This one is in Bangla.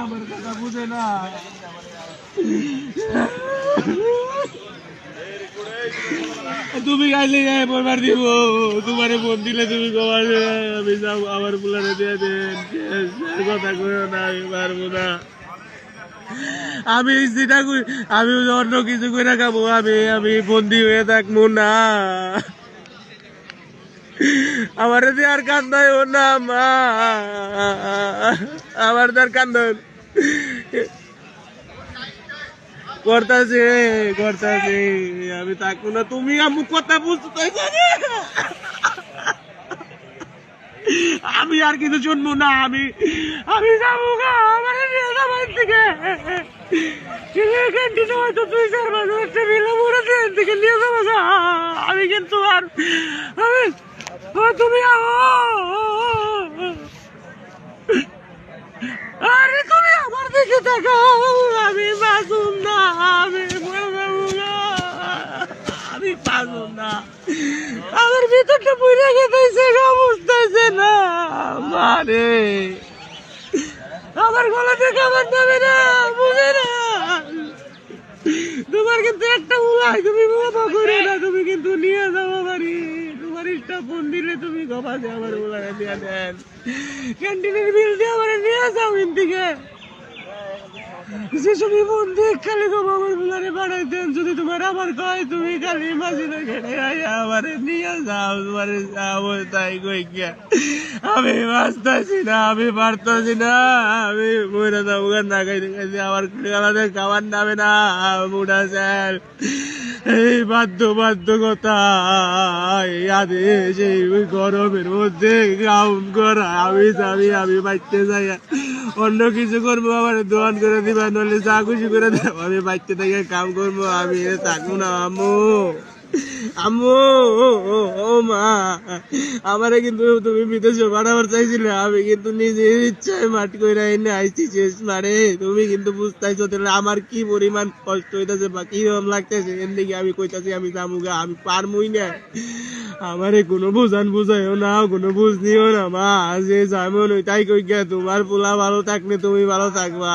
আমার কথা বুঝে না। তুমি গাইলে গায়ে পড়বার দিব, তোমারে ফোন দিলে তুমি কমার আমি যাও আমার পুলারে দিয়ে দেন। কথা কইও না, আমি পারবো না। আমি যেটা আমি অন্য কিছু করে খাবো, আমি বন্দি হয়ে থাকবো না। আমার আর কান্দায় ও না মা, আমার তার কান্দন করতেছে করতেছে, আমি থাকবো না। তুমি আমার কথা বুঝতে, আমি আর কিছু শুনবো না। আমি যাবো গা, আমার নিয়ে যাবো থেকে ক্যান্টিনে হয়তো 2-4 মাস একটা মিলে পুরো ট্রেন থেকে নিয়ে যাবো গা। আমি কিন্তু আর আমি তুমি আরে তুমি আমার দিকে তাকাও, আমি বাঁচুম না, আমি মরে যাবো গা, আমি বাঁচুম না। আমার ভিতরটা পুড়ে গেছে গা, বুঝতেছে না মানে আমার গলা থেকে আমার নামে না, বুঝে না। তোমার কিন্তু একটা উলাই, তুমি বাবা করে না, তুমি কিন্তু নিয়ে যাবো বাড়ি। তোমার ইচ্ছা ফোন দিলে তুমি গবা দিয়ে আমার উলারে দিয়ে দেন, ক্যান্টিনের বিল দিয়ে আমার নিয়ে যাও ইন্দিকে। যে তুমি ফোন দিয়ে খালি গো আমার উলারে বাড়াই দেন, যদি তোমার আমার কয় তুমি খালি মাঝি না খেলে আমার নিয়ে যাও, তোমার যাবো তাই কই গিয়া। আমি বাঁচতেছি না, আমি পারতেছি না, আমি মরে যাবো না খাইতে খাইতে। আমার আমাদের খাবার নামে না মুডা স্যার। এই বাধ্যবাধকতা আদেশ, এই গরমের মধ্যে গ্রাউন্ড করা, আমি বাইতে যাই, অন্য কিছু করবো, আমার দোয়ান করে দিবা, নলে যা খুশি করে দেবো, আমি বাইতে থেকে কাম করবো, আমি থাকবো না। আম্মু আম্মু ও মা, আমারে কিন্তু তুমি বিদেশে পাঠাবার চাইছিলে, আমি কিন্তু নিজের ইচ্ছায় মাটি করে এনে আইছি শেষ মারে। তুমি কিন্তু বুঝতেছো তাহলে আমার কি পরিমাণ কষ্ট হইতেছে বা কিরকম লাগতেছে। এদিকে আমি কইতাছি আমি যামুগা, আমি পারমুই না। আমারে কোনো বুঝাইও না, কোনো বুঝ নিও না মা, যে যেমন ওইটাই কই গিয়া। তোমার পোলা ভালো থাকলে তুমি ভালো থাকবা।